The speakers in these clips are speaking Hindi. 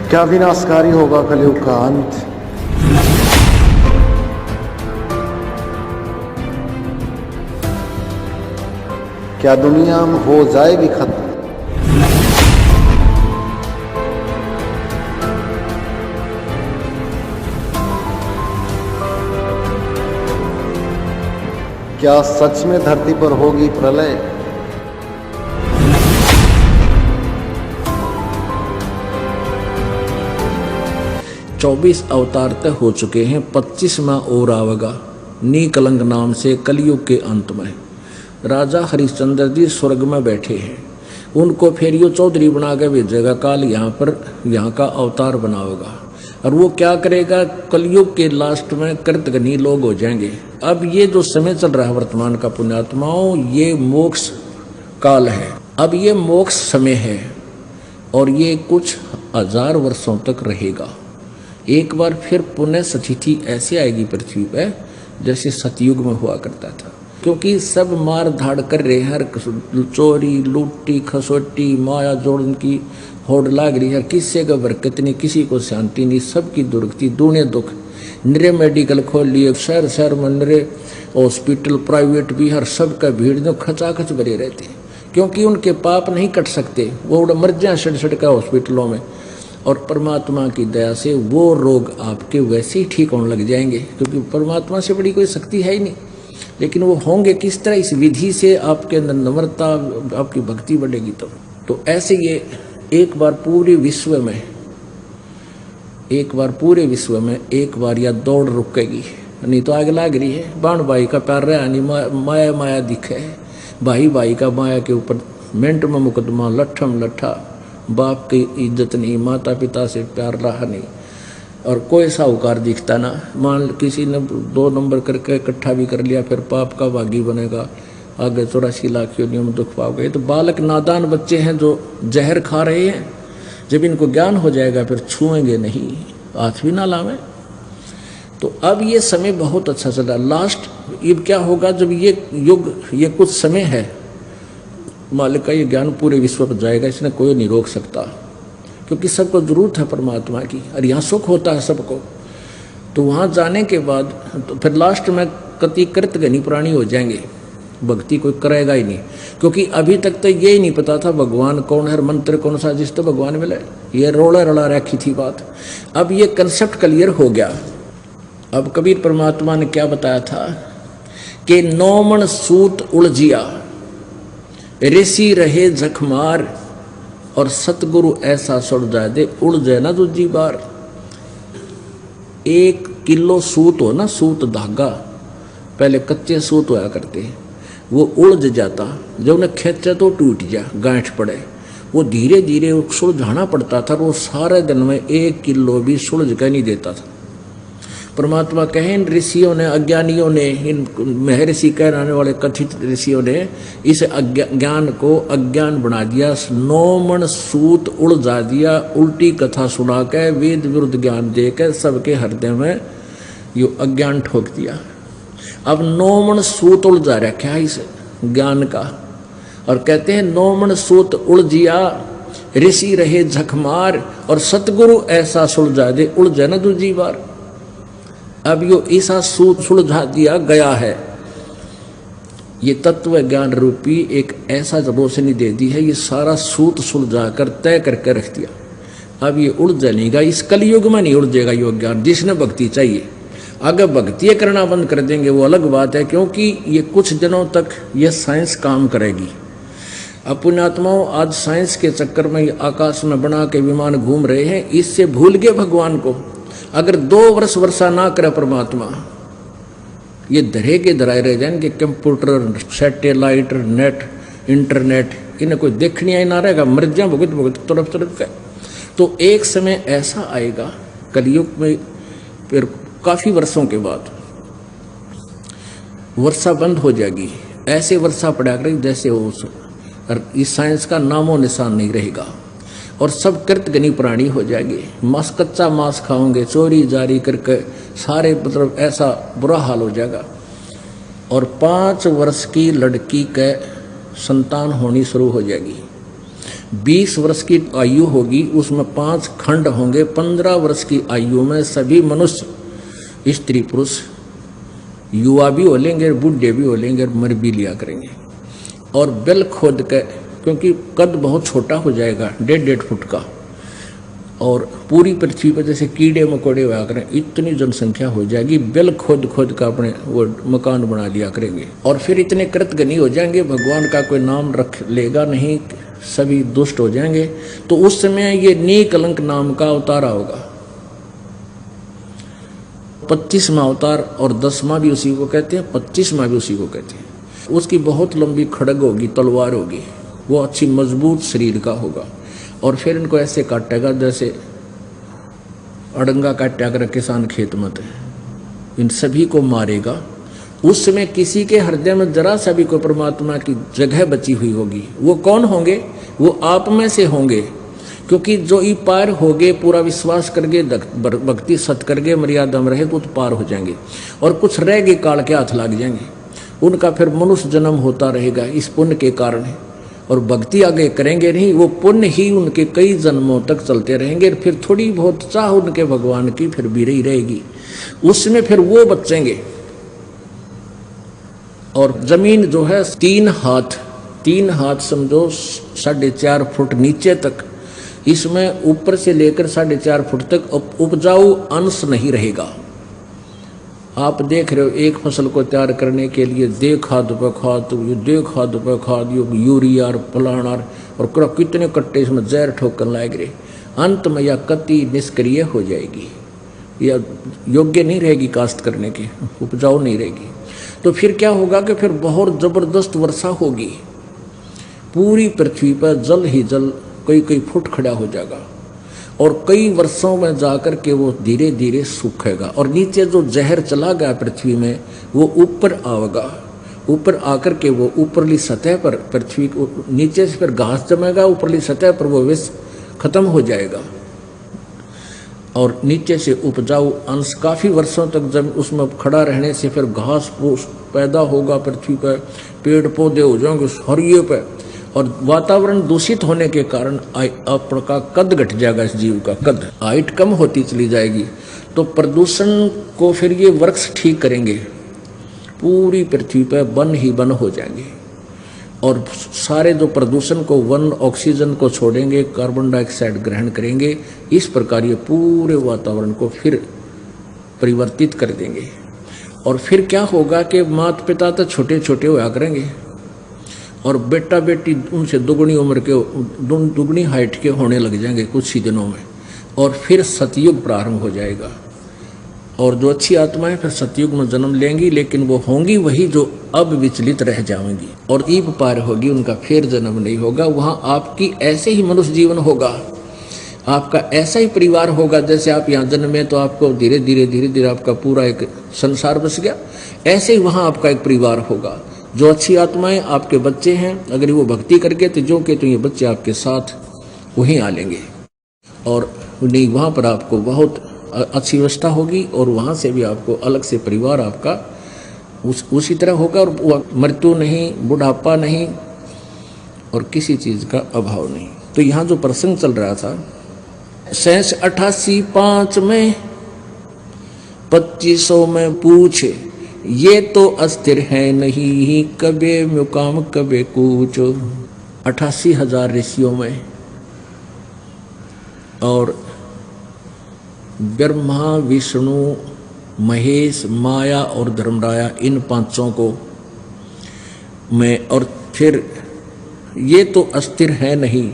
क्या विनाशकारी होगा कलयुग का अंत। क्या दुनिया हो जाएगी खत्म। क्या सच में धरती पर होगी प्रलय। 24 अवतार तक हो चुके हैं, 25वां और आवेगा नीकलंक नाम से कलयुग के अंत में। राजा हरिश्चंद्र जी स्वर्ग में बैठे हैं, उनको फिर यो चौधरी बना के भेजेगा काल यहाँ का अवतार बनावेगा। और वो क्या करेगा, कलयुग के लास्ट में कृतघ्नी लोग हो जाएंगे। अब ये जो समय चल रहा है वर्तमान का पुण्यात्माओं, ये मोक्ष काल है। अब ये मोक्ष समय है और ये कुछ 1000 वर्षों तक रहेगा। एक बार फिर पुनः स्थिति ऐसे आएगी पृथ्वी पर जैसे सतयुग में हुआ करता था, क्योंकि सब मार धाड़ कर रहे हैं, चोरी लूटी खसोटी माया जोड़न की होड़ लाग रही है। किसी का बरकत नहीं, किसी को शांति नहीं, सबकी दुर्गति दूने दुख। निरे मेडिकल खोल लिए, शहर शहर में निरे हॉस्पिटल प्राइवेट भी, हर सब का भीड़ जो खचाखच भरे रहते हैं, क्योंकि उनके पाप नहीं कट सकते, वो मर जाए सड़ का हॉस्पिटलों में। और परमात्मा की दया से वो रोग आपके वैसे ही ठीक होने लग जाएंगे, क्योंकि परमात्मा से बड़ी कोई शक्ति है ही नहीं। लेकिन वो होंगे किस तरह, इस विधि से आपके अंदर नम्रता, आपकी भक्ति बढ़ेगी। तो ऐसे ये एक बार पूरे विश्व में एक बार या दौड़ रुकेगी, नहीं तो आग लाग रही है। बाण भाई का प्यार रहा नहीं, माया माया दिखे, भाई भाई का माया के ऊपर मिनट में मुकदमा, लट्ठम लट्ठा, बाप की इज्जत नहीं, माता पिता से प्यार रहा नहीं, और कोई साहूकार दिखता ना। मान किसी ने 2 नंबर करके इकट्ठा भी कर लिया, फिर पाप का भागी बनेगा, आगे 84 लाख योनियों में दुख पाओगे। तो बालक नादान बच्चे हैं जो जहर खा रहे हैं, जब इनको ज्ञान हो जाएगा फिर छुएंगे नहीं, हाथ भी ना लावें। तो अब ये समय बहुत अच्छा चल रहा है। लास्ट अब क्या होगा, जब ये युग, ये कुछ समय है, मालिक का ये ज्ञान पूरे विश्व पर जाएगा, इसने कोई नहीं रोक सकता, क्योंकि सबको जरूरत है परमात्मा की, और यहाँ सुख होता है सबको। तो वहाँ जाने के बाद तो फिर लास्ट में कति कृतघ्नी प्राणी हो जाएंगे, भक्ति कोई करेगा ही नहीं, क्योंकि अभी तक तो ये ही नहीं पता था भगवान कौन है, मंत्र कौन सा जिस तो भगवान मिले, ये रोड़ा रड़ा रखी थी बात। अब ये कंसेप्ट क्लियर हो गया। अब कबीर परमात्मा ने क्या बताया था कि 9 मन सूत उलझिया, ऋषि रहे जखमार, और सतगुरु ऐसा सड़ जाए दे उड़ जाए ना दूजी बार। 1 किलो सूत हो ना, सूत धागा, पहले कच्चे सूत होया करते, वो उलझ जाता, जब उन्हें खेचे तो टूट जा, गांठ पड़े, वो धीरे धीरे सुलझाना पड़ता था। वो सारे दिन में 1 किलो भी सुलझ कर नहीं देता था। परमात्मा कहे इन ऋषियों ने, अज्ञानियों ने, इन महर्षि कहलाने वाले कथित ऋषियों ने इस ज्ञान को अज्ञान बना दिया, 9 मन सूत उलझा दिया, उल्टी कथा सुना के वेद विरुद्ध ज्ञान दे के सबके हृदय में यो अज्ञान ठोक दिया। अब 9 मन सूत उलझा रखा है इस ज्ञान का, और कहते हैं 9 मन सूत उलझिया, ऋषि रहे झकमार, और सतगुरु ऐसा सुलझा दे उड़ जाए ना दूजी बार। अब यो ऐसा सूत सुलझा दिया गया है, ये तत्व ज्ञान रूपी एक ऐसा रोशनी दे दी है, ये सारा सूत सुलझा कर तय करके रख दिया। अब ये उड़ जाएगा, इस कलयुग में नहीं उड़जेगा यो ज्ञान, जिसने भक्ति चाहिए। अगर भक्ति करना बंद कर देंगे वो अलग बात है, क्योंकि ये कुछ दिनों तक ये साइंस काम करेगी। अब पुण्यात्माओं, आज साइंस के चक्कर में आकाश में बना के विमान घूम रहे हैं, इससे भूल गए भगवान को। अगर 2 वर्ष वर्षा ना करे परमात्मा, ये धरे के धराए रह जाएंगे। कंप्यूटर, सैटेलाइट, नेट, इंटरनेट, इन्हें कोई देखने ही ना रहेगा, मर जाए भुगत भुगत तरफ के। तो एक समय ऐसा आएगा कलयुग में, फिर काफी वर्षों के बाद वर्षा बंद हो जाएगी। ऐसे वर्षा पड़ा करेगी जैसे वो, इस साइंस का नामो निशान नहीं रहेगा, और सब कृतघ्नी प्राणी हो जाएंगे। मांस, कच्चा मांस खाओगे, चोरी जारी करके सारे, मतलब ऐसा बुरा हाल हो जाएगा। और 5 वर्ष की लड़की के संतान होनी शुरू हो जाएगी। 20 वर्ष की आयु होगी, उसमें 5 खंड होंगे। 15 वर्ष की आयु में सभी मनुष्य, स्त्री पुरुष, युवा भी हो लेंगे, बूढ़े भी हो लेंगे, मर भी लिया करेंगे। और बिल खोद के, क्योंकि कद बहुत छोटा हो जाएगा, 1.5 फुट का, और पूरी पृथ्वी पर जैसे कीड़े मकोड़े हुआ करें इतनी जनसंख्या हो जाएगी, बिल खोद खोद का अपने वो मकान बना लिया करेंगे। और फिर इतने कृतघ्नी हो जाएंगे, भगवान का कोई नाम रख लेगा नहीं, सभी दुष्ट हो जाएंगे। तो उस समय ये नीकलंक नाम का अवतार होगा। 25वां अवतार, और 10वां भी उसी को कहते हैं, 25वां भी उसी को कहते हैं। उसकी बहुत लंबी खड़ग होगी, तलवार होगी, वो अच्छी मजबूत शरीर का होगा। और फिर इनको ऐसे काटेगा जैसे अड़ंगा काटा कर किसान खेत में, इन सभी को मारेगा। उस समय किसी के हृदय में जरा सा भी कोई परमात्मा की जगह बची हुई होगी। वो कौन होंगे? वो आप में से होंगे, क्योंकि जो ई पार हो गए, पूरा विश्वास करके, भक्ति सत करके, मर्यादा में रहे तो पार हो जाएंगे। और कुछ रह गए काल के हाथ लग जाएंगे, उनका फिर मनुष्य जन्म होता रहेगा इस पुण्य के कारण। और भक्ति आगे करेंगे नहीं, वो पुण्य ही उनके कई जन्मों तक चलते रहेंगे। फिर थोड़ी बहुत चाह उनके भगवान की फिर भी रही रहेगी, उसमें फिर वो बचेंगे। और जमीन जो है 3 हाथ समझो, 4.5 फुट नीचे तक, इसमें ऊपर से लेकर 4.5 फुट तक उपजाऊ अंश नहीं रहेगा। आप देख रहे हो, एक फसल को तैयार करने के लिए दे खाद पे खाद, दे खाद पे खाद, यूरिया और फलाना, और कितने कट्टे इसमें जहर ठोकर लाए गए। अंत में यह कति निष्क्रिय हो जाएगी, या योग्य नहीं रहेगी काश्त करने की, उपजाऊ नहीं रहेगी। तो फिर क्या होगा कि फिर बहुत जबरदस्त वर्षा होगी, पूरी पृथ्वी पर जल ही जल कई फुट खड़ा हो जाएगा। और कई वर्षों में जाकर के वो धीरे धीरे सूखेगा। और नीचे जो जहर चला गया पृथ्वी में, वो ऊपर आएगा, ऊपर आकर के वो ऊपरली सतह पर, पृथ्वी को नीचे से फिर घास जमेगा, ऊपरली सतह पर वो विष खत्म हो जाएगा। और नीचे से उपजाऊ अंश काफ़ी वर्षों तक जब उसमें खड़ा रहने से फिर घास फूस पैदा होगा पृथ्वी पर, पेड़ पौधे हो जाएंगे हरिये पे। और वातावरण दूषित होने के कारण आपका कद घट जाएगा, इस जीव का कद, हाइट कम होती चली जाएगी। तो प्रदूषण को फिर ये वृक्ष ठीक करेंगे, पूरी पृथ्वी पर वन ही वन हो जाएंगे। और सारे जो प्रदूषण को, वन ऑक्सीजन को छोड़ेंगे, कार्बन डाइऑक्साइड ग्रहण करेंगे। इस प्रकार ये पूरे वातावरण को फिर परिवर्तित कर देंगे। और फिर क्या होगा कि माता पिता तो छोटे छोटे हुआ करेंगे, और बेटा बेटी उनसे दुगनी उम्र के, दुगनी हाइट के होने लग जाएंगे कुछ ही दिनों में। और फिर सतयुग प्रारंभ हो जाएगा। और जो अच्छी आत्माएं फिर सतयुग में जन्म लेंगी, लेकिन वो होंगी वही जो अब विचलित रह जाएंगी, और ईप पार होगी, उनका फिर जन्म नहीं होगा। वहाँ आपकी ऐसे ही मनुष्य जीवन होगा, आपका ऐसा ही परिवार होगा। जैसे आप यहाँ जन्मे तो आपको धीरे धीरे आपका पूरा एक संसार बस गया, ऐसे ही वहाँ आपका एक परिवार होगा। जो अच्छी आत्माएं आपके बच्चे हैं, अगर वो भक्ति करके तो जो के तो ये बच्चे आपके साथ वहीं आ लेंगे। और नहीं, वहाँ पर आपको बहुत अच्छी व्यवस्था होगी, और वहाँ से भी आपको अलग से परिवार आपका उसी तरह होगा। और मृत्यु नहीं, बुढ़ापा नहीं, और किसी चीज़ का अभाव नहीं। तो यहाँ जो प्रसंग चल रहा था, 88 में 2500 में पूछे, ये तो अस्थिर है नहीं, कबे मुकाम कबे कूच। 88,000 ऋषियों में, और ब्रह्मा, विष्णु, महेश, माया और धर्मराया, इन 5 को में, और फिर ये तो अस्थिर है नहीं,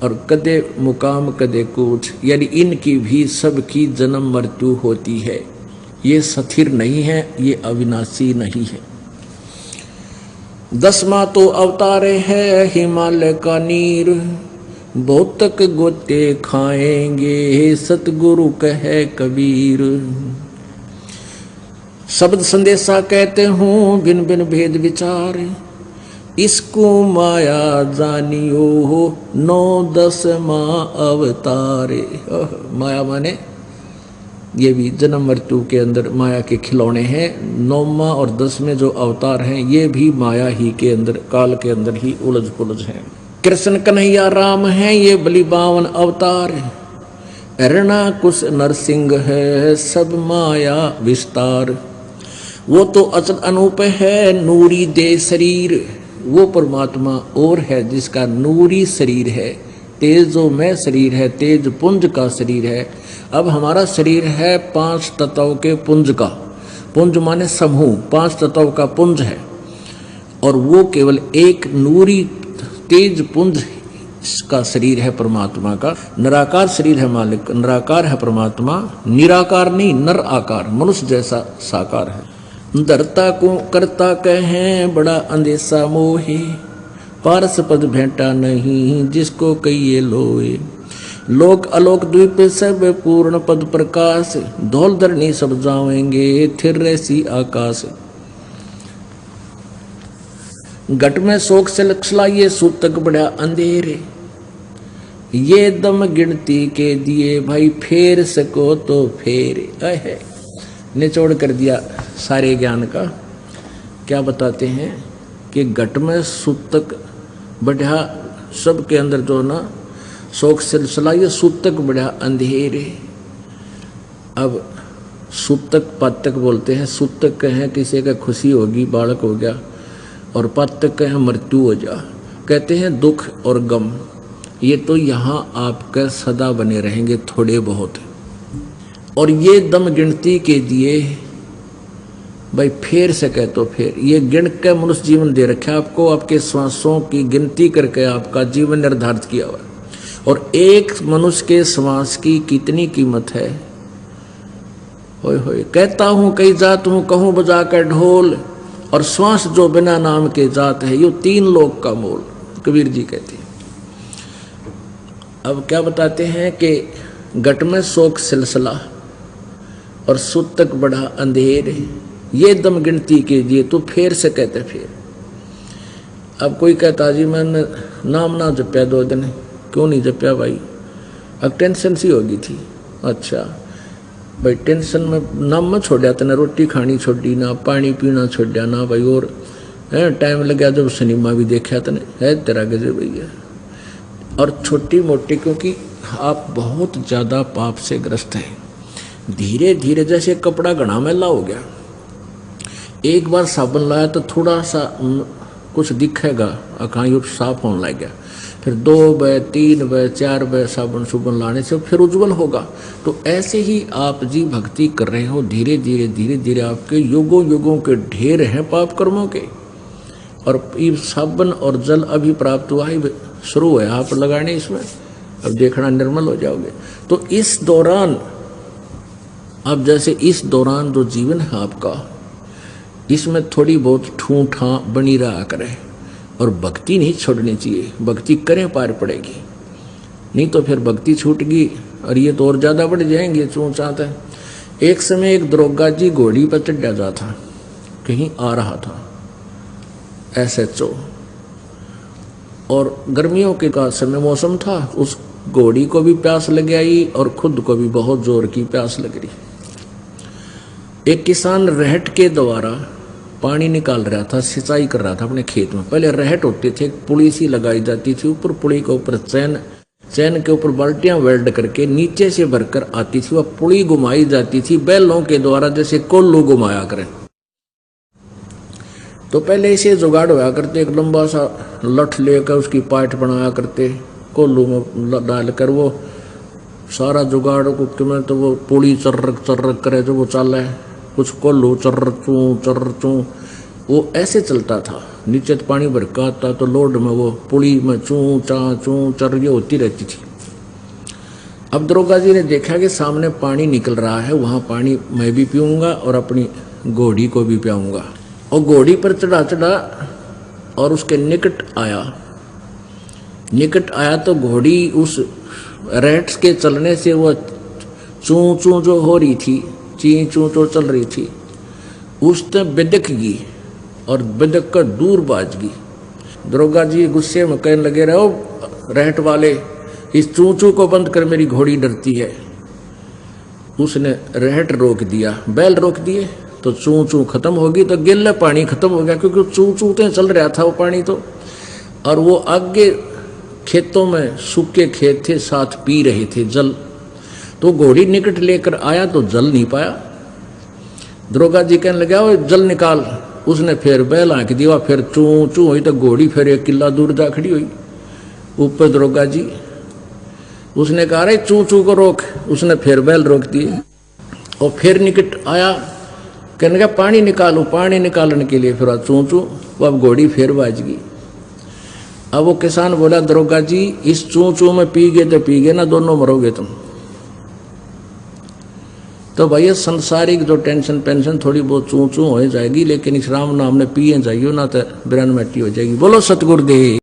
और कदे मुकाम कदे कूच, यानी इनकी भी सबकी जन्म मृत्यु होती है। ये स्थिर नहीं है, ये अविनाशी नहीं है। 10वां तो अवतारे है हिमालय का नीर, बहुत तक गोते खाएंगे, सतगुरु कहे कबीर। शब्द संदेशा कहते हूँ बिन बिन भेद विचार, इसको माया जानियो हो 9-10वां अवतारे। माया माने ये भी जन्म मृत्यु के अंदर माया के खिलौने हैं। 9वां और 10वें जो अवतार हैं, ये भी माया ही के अंदर, काल के अंदर ही उलझ पुलझ हैं। कृष्ण कन्हैया राम है ये बलि बावन अवतार, अरणा कुश नरसिंह है सब माया विस्तार। वो तो अचल अनूप है नूरी दे शरीर, वो परमात्मा और है जिसका नूरी शरीर है, तेजो में शरीर है, तेज पुंज का शरीर है। अब हमारा शरीर है 5 तत्वों के पुंज का, पुंज माने समूह, 5 तत्वों का पुंज है, और वो केवल एक नूरी तेज पुंज का शरीर है परमात्मा का। निराकार शरीर है मालिक, निराकार है परमात्मा, निराकार नहीं नर आकार, मनुष्य जैसा साकार है। धरता को करता कहें बड़ा अंदेशा मोहे, पारस पद भेंटा नहीं जिसको कहिए लोए। लोक अलोक द्वीप सब पूर्ण पद प्रकाश, धौल धरनी सब जावेंगे थिर रसी आकाश। घट में शोक से लक्षलाइए सूतक बढ़ा अंधेरे, ये दम गिनती के दिए भाई फेर सको तो फेर। है निचोड़ कर दिया सारे ज्ञान का। क्या बताते हैं कि घट में सूतक बढ़ा, सबके अंदर जो ना शोक सिलसिला, ये सूतक बढ़ा अंधेरे। अब सूतक पातक बोलते हैं, सूतक कहें किसी का खुशी होगी बालक हो गया, और पातक कहें मृत्यु हो जा। कहते हैं दुख और गम ये तो यहाँ आपका सदा बने रहेंगे थोड़े बहुत, और ये दम गिनती के दिए भाई फेर सके तो फेर, ये गिन के मनुष्य जीवन दे रखा आपको, आपके श्वासों की गिनती करके आपका जीवन निर्धारित किया हुआ। और एक मनुष्य के श्वास की कितनी कीमत है। होय होय कहता हूँ कई जात हूँ कहूँ बजा कर ढोल, और श्वास जो बिना नाम के जात है, ये 3 लोक का मोल, कबीर जी कहते हैं। अब क्या बताते हैं कि घट में शोक सिलसिला और सूतक बढ़ा अंधेर, ये दम गिनती कीजिए तो फेर से कहते फेर। अब कोई कहता जी मैंने नाम ना जपया 2 दिन, क्यों नहीं जपया भाई? अब टेंशन सी होगी थी। अच्छा भाई टेंशन में नाम में छोड़ा तने, रोटी खानी छोड़ी ना, पानी पीना छोड़ा ना भाई, और है टाइम लगा जब सिनेमा भी देखा तने, है तेरा गजब भैया। और छोटी मोटी, क्योंकि आप बहुत ज़्यादा पाप से ग्रस्त हैं। धीरे धीरे जैसे कपड़ा घना मैला हो गया, एक बार साबुन लाया तो थोड़ा सा कुछ दिखेगा, अखाई साफ होने लग गया, फिर 2 बार 3 बार 4 बार साबुन सुबन लाने से फिर उज्जवल होगा। तो ऐसे ही आप जी भक्ति कर रहे हो, धीरे धीरे धीरे धीरे आपके युगों युगों के ढेर हैं पाप कर्मों के, और ये साबुन और जल अभी प्राप्त हुआ ही शुरू है आप लगाने इसमें, अब देखना निर्मल हो जाओगे। तो इस दौरान, अब जैसे इस दौरान जो जीवन है आपका, इसमें थोड़ी बहुत ठूठा बनी रहा करे, और भक्ति नहीं छोड़नी चाहिए, भक्ति करें पार पड़ेगी, नहीं तो फिर भक्ति छूट गई और ये तो और ज़्यादा बढ़ जाएंगे चूँचात है। एक समय एक दरोगा जी घोड़ी पर चढ़ा जा था, कहीं आ रहा था SHO, और गर्मियों के का समय मौसम था, उस घोड़ी को भी प्यास लग आई और खुद को भी बहुत जोर की प्यास लग रही। एक किसान रहट के द्वारा पानी निकाल रहा था, सिंचाई कर रहा था अपने खेत में। पहले रहट होते थे, पुली सी लगाई जाती थी ऊपर, पुली के ऊपर चैन के ऊपर बाल्टियां वेल्ड करके नीचे से भरकर आती थी, वह पुली घुमाई जाती थी बैलों के द्वारा, जैसे कोल्लू घुमाया करें। तो पहले इसे जुगाड़ होया करते, एक लंबा सा लठ लेकर उसकी पाट बनाया करते, कोल्लू में डालकर वो सारा जुगाड़ को में, तो वो पुली चर्रक करे जो वो चल है, कुछ कोल्लू चर्र चू वो ऐसे चलता था। नीचे तो पानी भर का आता, तो लोड में वो पुली में चू चर ये होती रहती थी। अब दरोगा जी ने देखा कि सामने पानी निकल रहा है, वहाँ पानी मैं भी पीऊँगा और अपनी घोड़ी को भी पियाऊँगा। और घोड़ी पर चढ़ा और उसके निकट आया तो घोड़ी उस रेट्स के चलने से वो चू जो हो रही थी, ची चू जो चल रही थी, उसने बिदक गई और बिदक कर दूर भाज गई। दरोगा जी गुस्से में कहने लगे, रहो रहट वाले, इस चूचू को बंद कर, मेरी घोड़ी डरती है। उसने रहट रोक दिया, बैल रोक दिए, तो चू खत्म होगी, तो गिल्ला पानी खत्म हो गया, क्योंकि चू चल रहा था वो पानी तो। और वो आगे खेतों में सूखे खेत थे, साथ पी रहे थे जल। तो घोड़ी निकट लेकर आया तो जल नहीं पाया। दरोगा जी कहने लगा वो जल निकाल। उसने फिर बैल आंक दिया, फिर चू चू हुई तो घोड़ी फिर 1 किला दूर जा खड़ी हुई। ऊपर दरोगा जी उसने कहा रे चू चू को रोक। उसने फिर बैल रोक दिए और फिर निकट आया, कहने का पानी निकालो। पानी निकालने के लिए फिर चू चू, वो अब घोड़ी फिर बाज गई। अब वो किसान बोला दरोगा जी इस चू चू में पी गए तो पी गए ना, दोनों मरोगे तुम। तो भैया संसारिक जो टेंशन पेंशन थोड़ी बहुत चू चू हो जाएगी, लेकिन इस राम नाम ने पिए जाइयो ना तो बिरन मट्टी हो जाएगी। बोलो सतगुरुदेव।